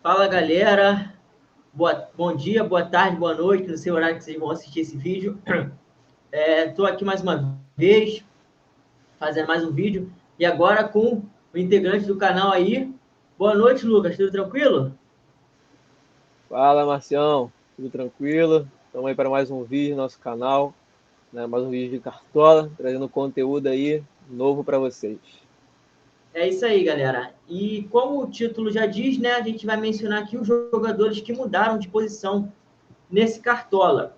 Fala, galera. Bom dia, boa tarde, boa noite, no seu horário que vocês vão assistir esse vídeo. Estou aqui mais uma vez, fazendo mais um vídeo, e agora com o integrante do canal aí. Boa noite, Lucas, tudo tranquilo? Fala, Marcião, tudo tranquilo? Estamos aí para mais um vídeo no nosso canal, né? Mais um vídeo de Cartola, trazendo conteúdo aí novo para vocês. É isso aí, galera. E como o título já diz, né, a gente vai mencionar aqui os jogadores que mudaram de posição nesse Cartola.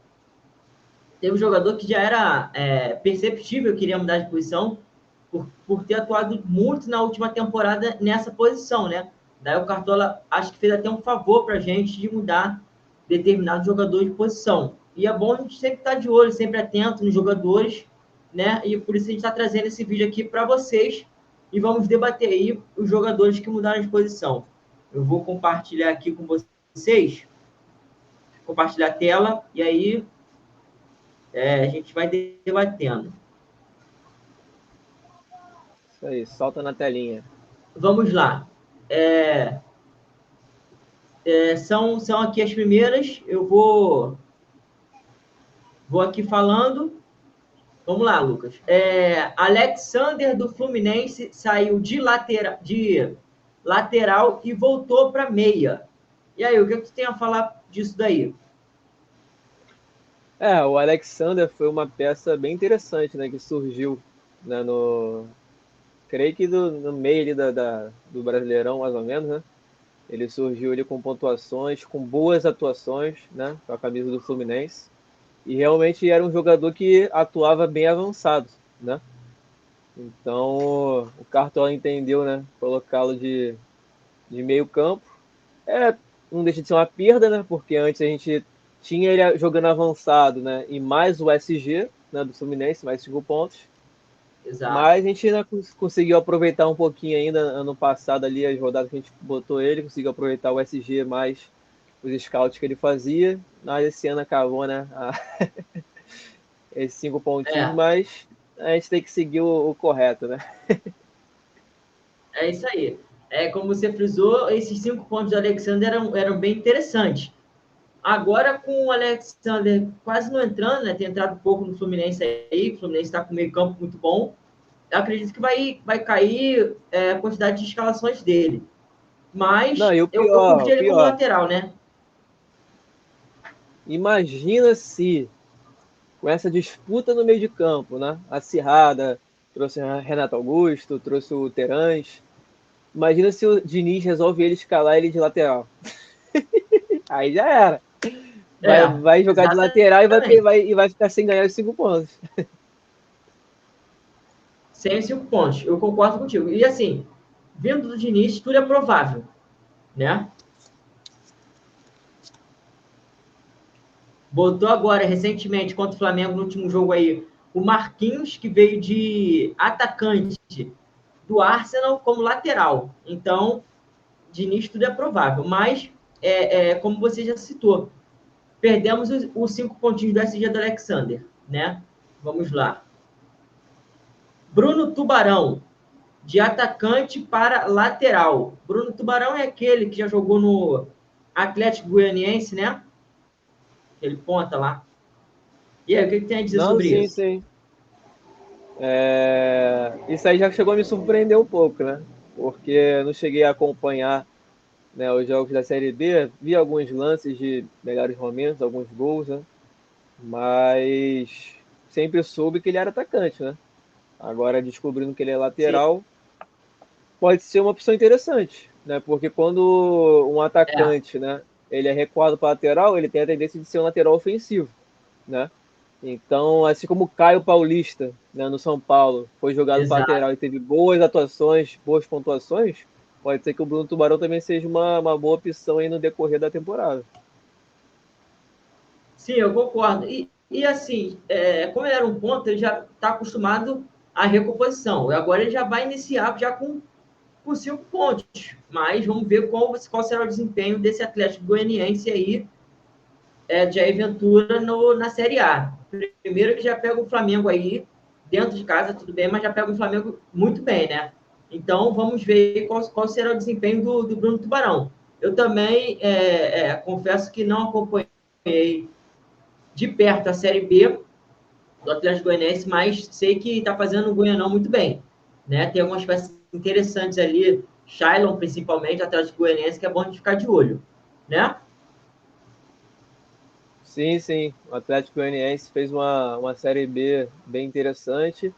Teve um jogador que já era perceptível que iria mudar de posição por ter atuado muito na última temporada nessa posição, né? Daí o Cartola acho que fez até um favor para a gente de mudar determinado jogador de posição. E é bom a gente sempre estar de olho, sempre atento nos jogadores, né? E por isso a gente está trazendo esse vídeo aqui para vocês e vamos debater aí os jogadores que mudaram de posição. Eu vou compartilhar aqui com vocês, compartilhar a tela, e aí a gente vai debatendo. Isso aí, solta na telinha. Vamos lá. São aqui as primeiras. Eu vou aqui falando. Vamos lá, Lucas. Alexander do Fluminense saiu de lateral e voltou para meia. E aí, o que tu tem a falar disso daí? O Alexander foi uma peça bem interessante, né? Que surgiu, né, creio que no meio ali do Brasileirão, mais ou menos, né? Ele surgiu ali com pontuações, com boas atuações, né? Com a camisa do Fluminense. E realmente era um jogador que atuava bem avançado, né? Então o Cartola entendeu, né? Colocá-lo de meio campo. Não deixa de ser uma perda, né? Porque antes a gente tinha ele jogando avançado, né? E mais o SG, né? Do Fluminense, mais 5 pontos. Exato. Mas a gente ainda conseguiu aproveitar um pouquinho ainda ano passado ali, as rodadas que a gente botou ele, conseguiu aproveitar o SG mais os scouts que ele fazia. Mas esse ano acabou, né? Esses 5 pontinhos, É, mas a gente tem que seguir o correto, né? é isso aí. Como você frisou, esses 5 pontos do Alexander eram bem interessantes. Agora, com o Alexander quase não entrando, né? Tem entrado um pouco no Fluminense aí, o Fluminense está com meio campo muito bom. Eu acredito que vai cair a quantidade de escalações dele. Não, Mas e eu curti o ele como pior, lateral, né? imagina se com essa disputa no meio de campo, né? Acirrada, trouxe o Renato Augusto, trouxe o Terãs. Imagina se o Diniz resolve ele escalar ele de lateral. Aí já era. Vai jogar de lateral Exatamente. e vai ficar sem ganhar os 5 pontos. Sem os 5 pontos. Eu concordo contigo. E assim, vindo do Diniz, tudo é provável, né? Botou agora, recentemente, contra o Flamengo, no último jogo aí, o Marquinhos, que veio de atacante do Arsenal como lateral. Então, Diniz, tudo é provável. Mas, como você já citou, perdemos os 5 pontinhos do SG do Alexander, né? Vamos lá. Bruno Tubarão, de atacante para lateral. Bruno Tubarão é aquele que já jogou no Atlético Goianiense, né? Ele ponta lá. E aí, o que tem a dizer Não, sobre sim, isso? sim. Isso aí já chegou a me surpreender um pouco, né? Porque eu não cheguei a acompanhar, né, os jogos da Série B, vi alguns lances de melhores momentos, alguns gols, né? Mas sempre soube que ele era atacante, né? Agora descobrindo que ele é Sim, lateral, pode ser uma opção interessante, né? Porque quando um é, atacante, né, ele é recuado para lateral, ele tem a tendência de ser um lateral ofensivo, né? Então, assim como o Caio Paulista, né, no São Paulo, foi jogado para exato. lateral e teve boas atuações, boas pontuações, pode ser que o Bruno Tubarão também seja uma boa opção aí no decorrer da temporada. Sim, eu concordo. E assim, como ele era um ponto, ele já está acostumado à recomposição. E agora ele já vai iniciar já com 5 pontos. Mas vamos ver qual será o desempenho desse Atlético Goianiense aí, de Jair Ventura na Série A. Primeiro que já pega o Flamengo aí, dentro de casa, tudo bem, mas já pega o Flamengo muito bem, né? Então, vamos ver qual será o desempenho do Bruno Tubarão. Eu também confesso que não acompanhei de perto a Série B do Atlético Goianiense, mas sei que está fazendo o Goianão muito bem. Né? Tem algumas peças interessantes ali, Shailon principalmente, Atlético Goianiense, que é bom de ficar de olho. Né? Sim, sim. O Atlético Goianiense fez uma Série B bem interessante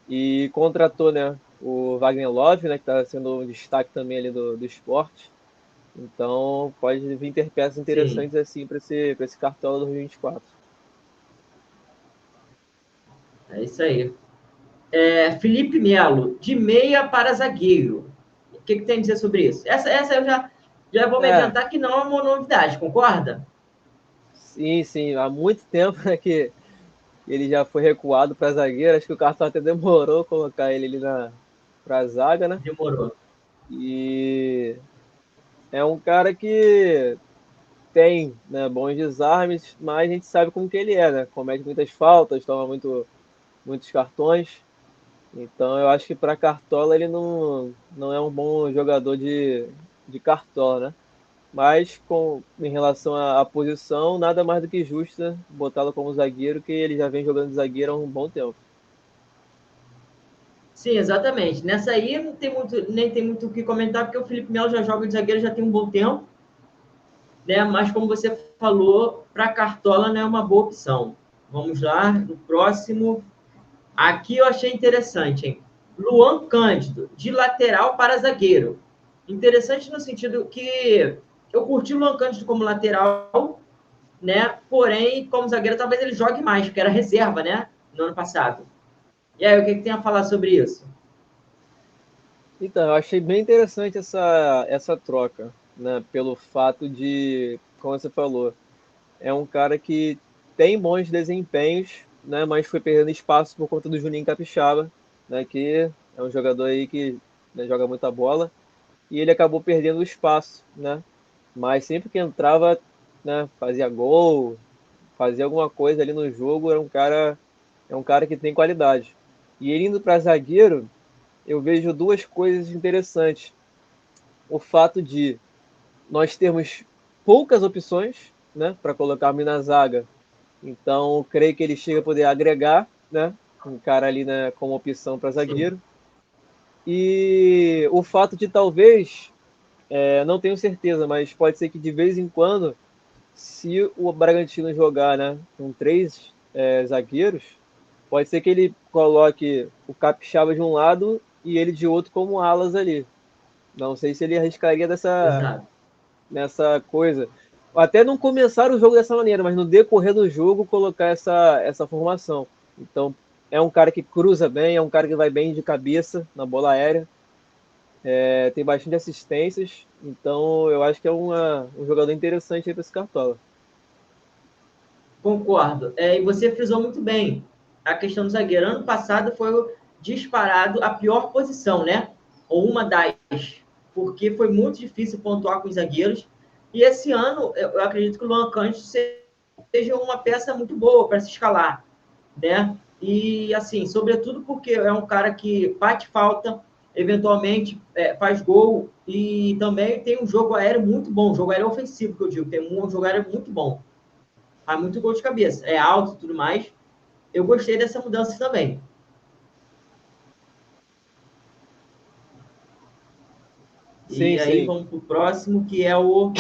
e contratou, né, o Wagner Love, né, que está sendo um destaque também ali do esporte. Então pode vir ter peças Sim, interessantes assim para esse Cartola 2024. é isso aí. Felipe Melo, de meia para zagueiro. O que tem a dizer sobre isso? Essa eu já vou me É, adiantar que não é uma novidade, concorda? sim, sim. Há muito tempo, né, que ele já foi recuado para zagueiro. Acho que o Cartola até demorou colocar ele ali para zaga, né? Demorou. E é um cara que tem, né, bons desarmes, mas a gente sabe como que ele é, né? Comete muitas faltas, toma muitos cartões. Então eu acho que para Cartola ele não é um bom jogador de Cartola, né? Mas em relação à posição, nada mais do que justo, né? Botá-lo como zagueiro, que ele já vem jogando de zagueiro há um bom tempo. Sim, exatamente. Nessa aí não tem muito, nem tem muito o que comentar, porque o Felipe Melo já joga de zagueiro já tem um bom tempo, né? Mas como você falou, para Cartola não é uma boa opção. Vamos lá, no próximo. Aqui eu achei interessante, hein? Luan Cândido, de lateral para zagueiro. Interessante no sentido que eu curti o Luan Cândido como lateral, né? Porém, como zagueiro, talvez ele jogue mais, porque era reserva, né? No ano passado. E aí, o que tem a falar sobre isso? Então, eu achei bem interessante essa troca, né? Pelo fato de, como você falou, é um cara que tem bons desempenhos, né? Mas foi perdendo espaço por conta do Juninho Capixaba, né? Que é um jogador aí que, né, joga muita bola e ele acabou perdendo o espaço, né? Mas sempre que entrava, né, fazia gol, fazia alguma coisa ali no jogo, é um cara que tem qualidade. E ele indo para zagueiro, eu vejo duas coisas interessantes. O fato de nós termos poucas opções, né, para colocar na zaga. Então, creio que ele chega a poder agregar, né, um cara ali, né, como opção para Sim, zagueiro. E o fato de talvez, não tenho certeza, mas pode ser que de vez em quando, se o Bragantino jogar, né, com três zagueiros, pode ser que ele coloque o Capixaba de um lado e ele de outro como alas ali. Não sei se ele arriscaria exato. nessa coisa. Até não começar o jogo dessa maneira, mas no decorrer do jogo colocar essa formação. Então, é um cara que cruza bem, é um cara que vai bem de cabeça na bola aérea, tem bastante assistências. Então, eu acho que é um jogador interessante aí para esse Cartola. Concordo. E você frisou muito bem a questão do zagueiro. Ano passado foi disparado a pior posição, né? Ou uma das, porque foi muito difícil pontuar com os zagueiros. E esse ano, eu acredito que o Luan Cândido seja uma peça muito boa para se escalar, né? E, assim, sobretudo porque é um cara que bate falta, eventualmente faz gol e também tem um jogo aéreo muito bom, um jogo aéreo ofensivo, que eu digo, tem um jogo aéreo muito bom. Faz muito gol de cabeça. É alto e tudo mais. Eu gostei dessa mudança também. Sim, E aí sim. vamos para o próximo, que é o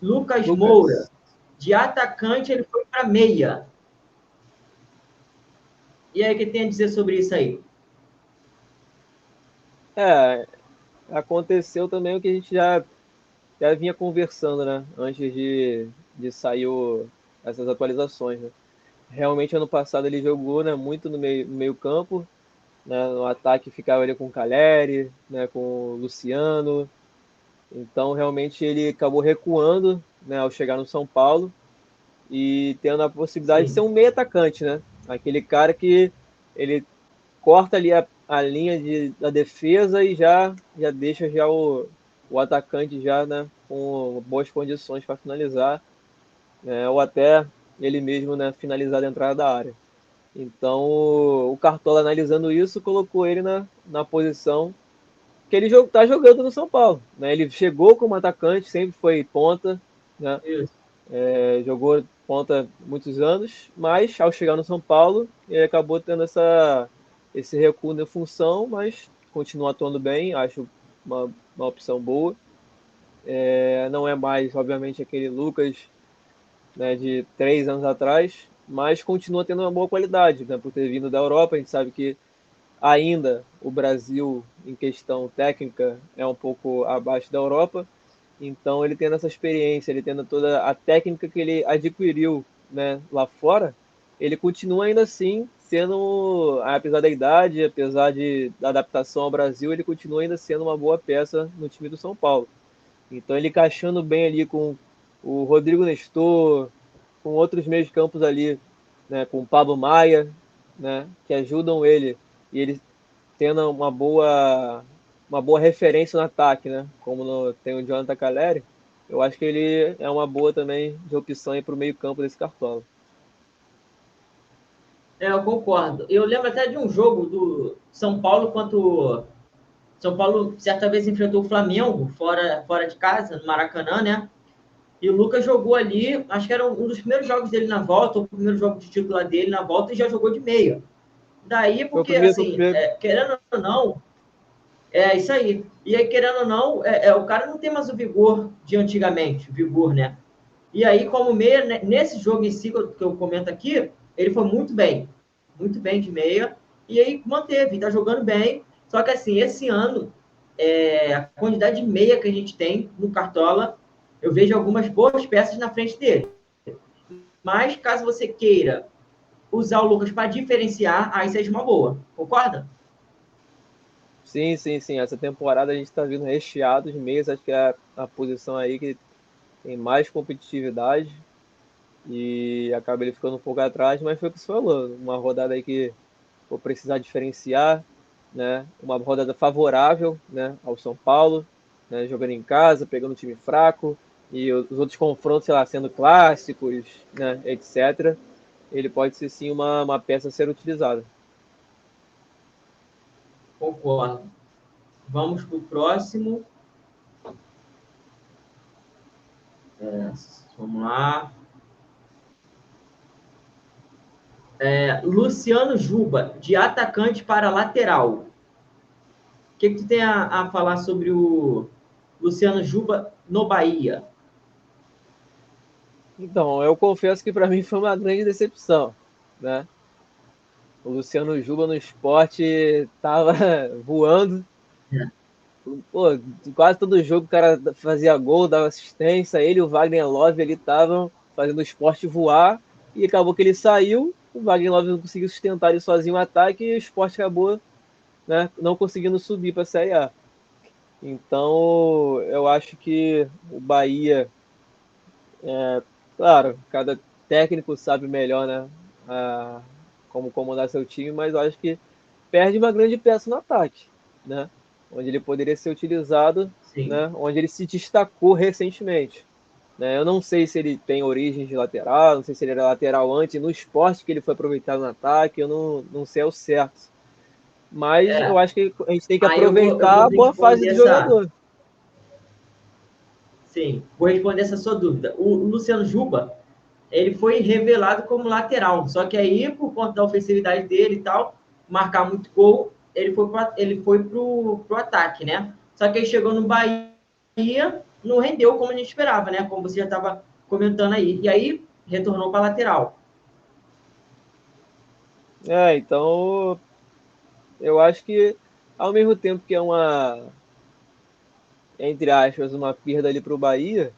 Lucas Moura. Lucas. De atacante, ele foi para meia. E aí, o que tem a dizer sobre isso aí? É, aconteceu também o que a gente já vinha conversando, né? Antes de sair essas atualizações, né? Realmente, ano passado ele jogou, né, muito no meio campo, né? No ataque ficava ali com o Caleri, né, com o Luciano. Então, realmente, ele acabou recuando, né, ao chegar no São Paulo e tendo a possibilidade de ser Sim, um meio atacante, né? Aquele cara que ele corta ali a linha da defesa e já deixa já o atacante já, né, com boas condições para finalizar, né, ou até ele mesmo, né, finalizar a entrada da área. Então o Cartola analisando isso colocou ele na posição que ele tá jogando no São Paulo, né? Ele chegou como atacante, sempre foi ponta, né? Isso. Jogou ponta muitos anos, mas ao chegar no São Paulo, ele acabou tendo esse recuo na função, mas continua atuando bem, acho uma opção boa. Não é mais, obviamente, aquele Lucas, né, de 3 anos atrás, mas continua tendo uma boa qualidade, né, por ter vindo da Europa. A gente sabe que ainda o Brasil, em questão técnica, é um pouco abaixo da Europa, então ele tendo essa experiência, ele tendo toda a técnica que ele adquiriu, né, lá fora, ele continua ainda assim sendo, apesar da idade, apesar da adaptação ao Brasil, ele continua ainda sendo uma boa peça no time do São Paulo. Então ele encaixando bem ali com o Rodrigo Nestor, com outros meios campos ali, né, com o Pablo Maia, né, que ajudam ele, e ele tendo uma boa referência no ataque, né, como tem o Jonathan Calleri, eu acho que ele é uma boa também de opção para o meio campo desse Cartola. Eu concordo. Eu lembro até de um jogo do São Paulo São Paulo certa vez enfrentou o Flamengo fora de casa, no Maracanã, né? E o Lucas jogou ali, acho que era um dos primeiros jogos dele na volta, o primeiro jogo de titular dele na volta, e já jogou de meia. Daí, Foi o porque, primeiro, foi o assim, primeiro. querendo ou não, é isso aí. E aí, querendo ou não, o cara não tem mais o vigor de antigamente, vigor, né? E aí, como meia, né, nesse jogo em si que eu comento aqui, ele foi muito bem de meia, e aí manteve, tá jogando bem. Só que assim, esse ano, a quantidade de meia que a gente tem no Cartola, eu vejo algumas boas peças na frente dele. Mas caso você queira usar o Lucas para diferenciar, aí seja uma boa. Concorda? Sim, sim, sim. Essa temporada a gente está vindo recheado de meias, acho que é a posição aí que tem mais competitividade e acaba ele ficando um pouco atrás, mas foi o que você falou, uma rodada aí que vou precisar diferenciar, né? Uma rodada favorável, né, ao São Paulo, né, jogando em casa, pegando um time fraco e os outros confrontos, sei lá, sendo clássicos, né, etc. Ele pode ser sim uma peça a ser utilizada. Concordo. Vamos para o próximo. Vamos lá. Luciano Juba, de atacante para lateral. O que tu tem a falar sobre o Luciano Juba no Bahia? Então, eu confesso que para mim foi uma grande decepção, né? O Luciano Juba no esporte tava voando. Pô, quase todo jogo o cara fazia gol, dava assistência. Ele e o Wagner Love ali estavam fazendo o esporte voar. E acabou que ele saiu. O Wagner Love não conseguiu sustentar ele sozinho o ataque. E o esporte acabou, né, não conseguindo subir para a Série A. Então, eu acho que o Bahia, claro, cada técnico sabe melhor, né, como comandar seu time, mas eu acho que perde uma grande peça no ataque, né? Onde ele poderia ser utilizado, Sim. né? Onde ele se destacou recentemente. Né? Eu não sei se ele tem origem de lateral, não sei se ele era lateral antes, no esporte que ele foi aproveitado no ataque, eu não sei ao certo. Mas eu É, acho que a gente tem que aí eu aproveitar vou a boa fase responder do essa. jogador. Sim, vou responder essa sua dúvida. O Luciano Juba, ele foi revelado como lateral, só que aí, por conta da ofensividade dele e tal, marcar muito gol, ele foi pro ataque, né? Só que aí chegou no Bahia, não rendeu como a gente esperava, né? Como você já estava comentando aí. E aí, retornou para lateral. Então eu acho que ao mesmo tempo que é entre aspas, uma perda ali para o Bahia,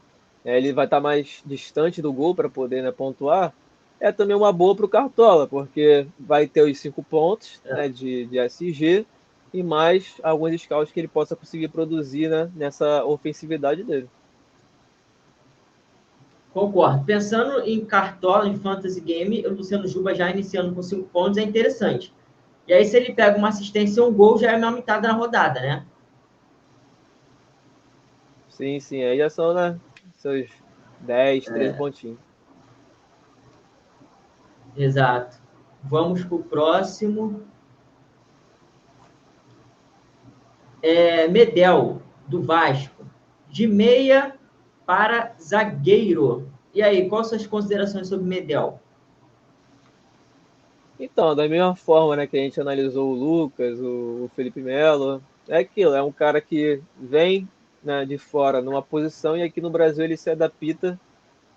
ele vai estar mais distante do gol para poder, né, pontuar, é também uma boa para o Cartola, porque vai ter os 5 pontos, É, né, de SG e mais alguns scouts que ele possa conseguir produzir, né, nessa ofensividade dele. concordo. Pensando em Cartola, em Fantasy Game, o Luciano Juba já iniciando com 5 pontos é interessante. E aí, se ele pega uma assistência e um gol, já é uma mitada na rodada, né? Sim, sim, aí já são, né, seus 10, 13 pontinhos. Exato. Vamos para o próximo. Medel, do Vasco, de meia para zagueiro. E aí, quais são as considerações sobre Medel? Então, da mesma forma, né, que a gente analisou o Lucas, o Felipe Melo, é aquilo, é um cara que vem, né, de fora numa posição e aqui no Brasil ele se adapta,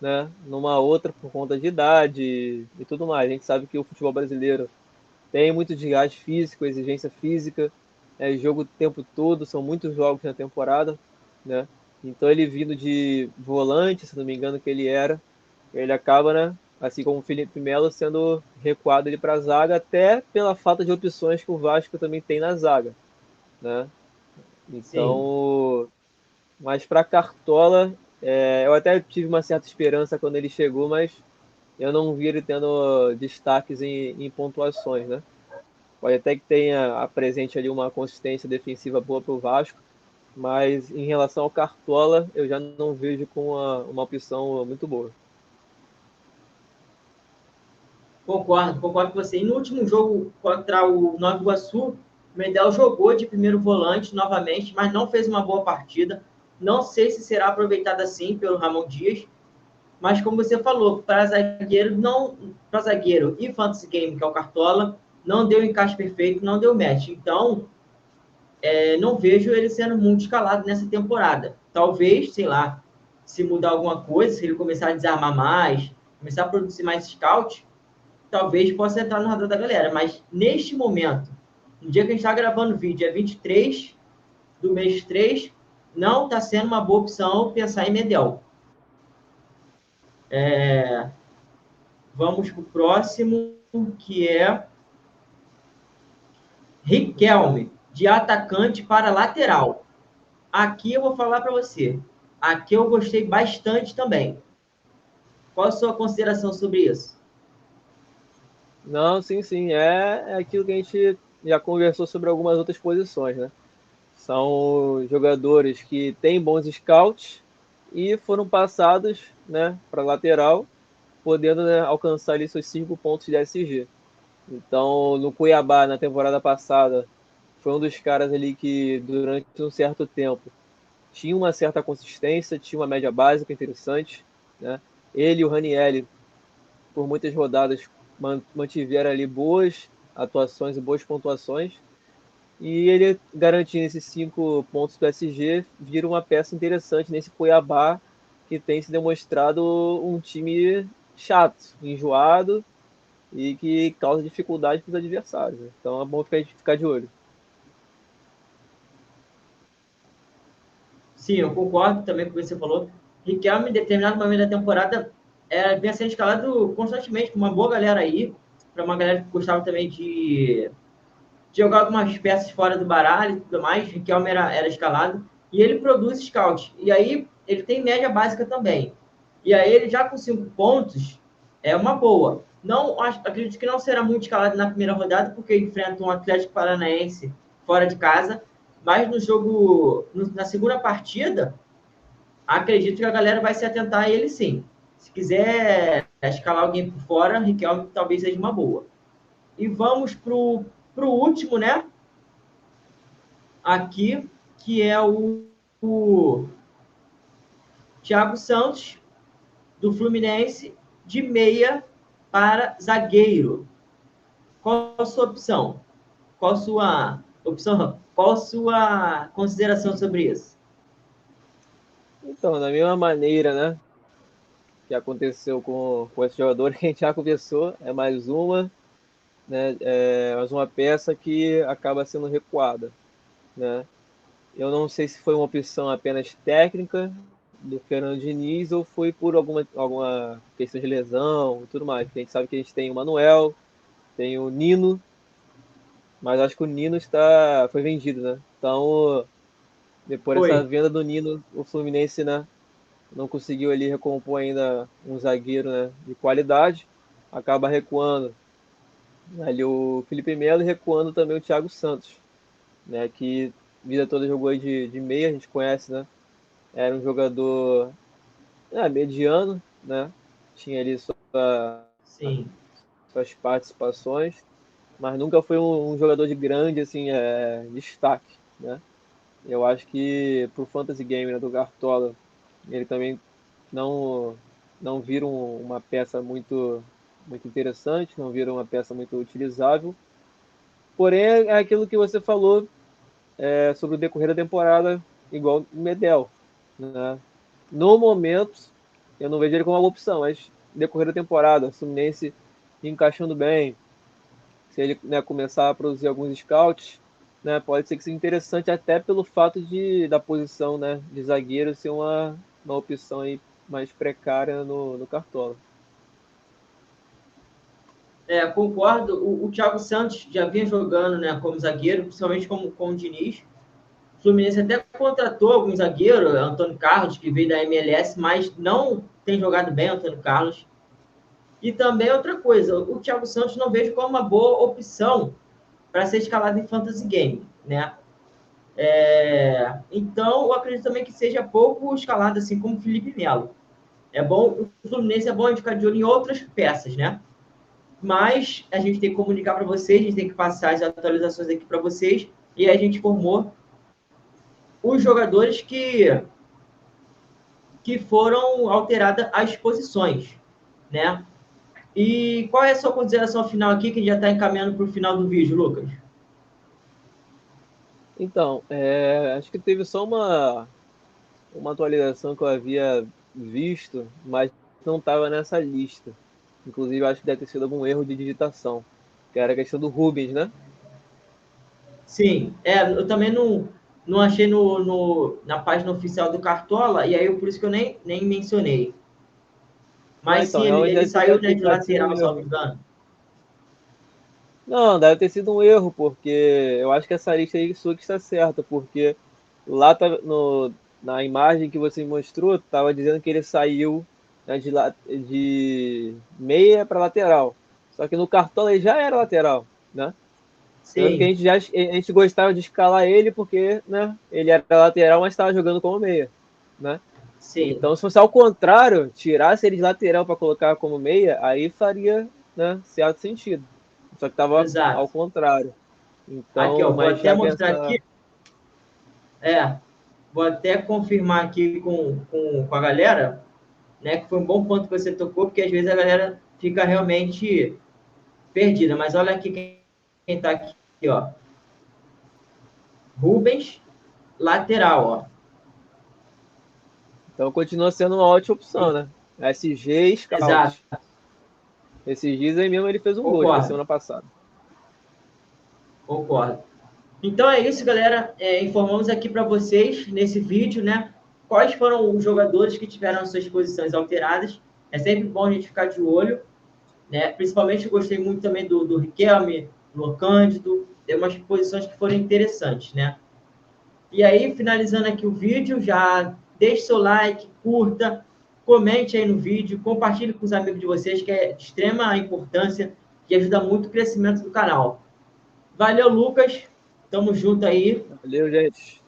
né, numa outra por conta de idade e tudo mais. A gente sabe que o futebol brasileiro tem muito desgaste físico, exigência física, jogo o tempo todo, são muitos jogos na temporada, né? Então ele vindo de volante, se não me engano que ele era, ele acaba, né, assim como o Felipe Melo, sendo recuado ele para a zaga, até pela falta de opções que o Vasco também tem na zaga, né? Sim, Então, mas para Cartola, eu até tive uma certa esperança quando ele chegou, mas eu não vi ele tendo destaques em pontuações, né? Pode até que tenha apresente ali uma consistência defensiva boa para o Vasco, mas em relação ao Cartola, eu já não vejo com uma opção muito boa. concordo com você. E no último jogo contra o Nova Iguaçu, o Medel jogou de primeiro volante novamente, mas não fez uma boa partida. Não sei se será aproveitado assim pelo Ramon Dias, mas como você falou, para zagueiro, não, para zagueiro e fantasy game, que é o Cartola, não deu encaixe perfeito, não deu match. Então, não vejo ele sendo muito escalado nessa temporada. Talvez, sei lá, se mudar alguma coisa, se ele começar a desarmar mais, começar a produzir mais scout, talvez possa entrar no radar da galera. Mas neste momento, no dia que a gente está gravando o vídeo, é 23 do mês 3, não está sendo uma boa opção pensar em Medel. Vamos para o próximo, que é Riquelme, de atacante para lateral. Aqui eu vou falar para você. Aqui eu gostei bastante também. Qual a sua consideração sobre isso? Não, sim, sim, é aquilo que a gente já conversou sobre algumas outras posições, né? São jogadores que têm bons scouts e foram passados, né, para lateral, podendo, né, alcançar ali seus 5 pontos de SG. Então, no Cuiabá, na temporada passada, foi um dos caras ali que, durante um certo tempo, tinha uma certa consistência, tinha uma média básica interessante, né? Ele e o Ranielli, por muitas rodadas, mantiveram ali boas atuações e boas pontuações. E ele garantindo esses 5 pontos do SG, vira uma peça interessante nesse Cuiabá, que tem se demonstrado um time chato, enjoado e que causa dificuldade para os adversários. Então é bom ficar de olho. Sim, eu concordo também com o que você falou. Riquelme, em determinado momento da temporada, vinha sendo escalado constantemente com uma boa galera aí, para uma galera que gostava também de jogar algumas peças fora do baralho e tudo mais. Riquelme era escalado. E ele produz scout. E aí ele tem média básica também. E aí ele já com 5 pontos é uma boa. Não, acredito que não será muito escalado na primeira rodada, porque enfrenta um Atlético Paranaense fora de casa. Mas no jogo, na segunda partida, acredito que a galera vai se atentar a ele sim. Se quiser escalar alguém por fora, Riquelme talvez seja uma boa. E vamos pro último, né? Aqui, que é o Thiago Santos, do Fluminense, de meia para zagueiro. Qual a sua opção? Qual a sua opção? Qual a sua consideração sobre isso? Então, da mesma maneira, né, que aconteceu com esse jogador que a gente já conversou, é mais uma, né, mais uma peça que acaba sendo recuada, né? Eu não sei se foi uma opção apenas técnica do Fernando Diniz ou foi por alguma questão de lesão e tudo mais. Porque a gente sabe que a gente tem o Manuel, tem o Nino, mas acho que o Nino foi vendido, né? Então, depois Foi. dessa venda do Nino, o Fluminense, né, não conseguiu ali recompor ainda um zagueiro, né, de qualidade, acaba recuando ali o Felipe Melo e recuando também o Thiago Santos, né, que a vida toda jogou aí de meia, a gente conhece, né? Era um jogador mediano, né? Tinha ali Sim. suas participações, mas nunca foi um jogador de grande assim, destaque, né? Eu acho que pro Fantasy Game, né, do Cartola, ele também não, não vira uma peça muito interessante, não vira uma peça muito utilizável. Porém, é aquilo que você falou sobre o decorrer da temporada, igual o Medel, né? No momento, eu não vejo ele como uma opção, mas decorrer da temporada, o Fluminense encaixando bem, se ele, né, começar a produzir alguns scouts, né, pode ser que seja interessante até pelo fato da posição, né, de zagueiro ser uma opção aí mais precária no Cartola. Concordo. O Thiago Santos já vinha jogando, né, como zagueiro, principalmente com o Diniz. O Fluminense até contratou algum zagueiro, Antônio Carlos, que veio da MLS, mas não tem jogado bem, Antônio Carlos. E também outra coisa, o Thiago Santos não vejo como uma boa opção para ser escalado em Fantasy Game, né? Então, eu acredito também que seja pouco escalado, assim como o Felipe Melo. É bom, o Fluminense é bom a gente ficar de olho em outras peças, né? Mas a gente tem que comunicar para vocês, a gente tem que passar as atualizações aqui para vocês, e aí a gente formou os jogadores que foram alteradas as posições, né? E qual é a sua consideração final aqui, que já está encaminhando para o final do vídeo, Lucas? Então, acho que teve só uma atualização que eu havia visto, mas não estava nessa lista. Inclusive, acho que deve ter sido algum erro de digitação, que era a questão do Rubens, né? Sim, eu também não achei na página oficial do Cartola, e aí por isso que eu nem mencionei. Não, Mas então, sim, realmente ele saiu, né, de deve ter sido um lateral, se não me erro. engano. Não, deve ter sido um erro, porque eu acho que essa lista aí sua que está certa, porque lá tá na imagem que você mostrou, estava dizendo que ele saiu, né, de meia para lateral. Só que no Cartola ele já era lateral, né? Tanto que Sim, a gente gostava de escalar ele porque, né, ele era lateral, mas estava jogando como meia, né? sim, Então, se fosse ao contrário, tirasse ele de lateral para colocar como meia, aí faria, né, certo sentido. Só que estava ao exato. contrário. Aqui, Então, ó, vou mas até já que mostrar essa. aqui. Vou até confirmar aqui com a galera, né, que foi um bom ponto que você tocou, porque às vezes a galera fica realmente perdida. Mas olha aqui quem está aqui, ó. Rubens, lateral, ó. Então, continua sendo uma ótima opção, né? SG Exato, Scout. Esses dias aí mesmo ele fez um gol, acho que foi concordo, semana passada. concordo. Então é isso, galera. Informamos aqui para vocês nesse vídeo, né? Quais foram os jogadores que tiveram suas posições alteradas. É sempre bom a gente ficar de olho, né? Principalmente eu gostei muito também do Riquelme, do Cândido, tem umas posições que foram interessantes, né? E aí, finalizando aqui o vídeo, já deixe seu like, curta, comente aí no vídeo, compartilhe com os amigos de vocês, que é de extrema importância e ajuda muito o crescimento do canal. Valeu, Lucas. Tamo junto aí. Valeu, gente.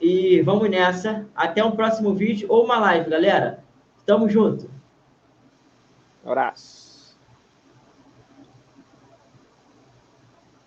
E vamos nessa. Até um próximo vídeo ou uma live, galera. Tamo junto. Abraço.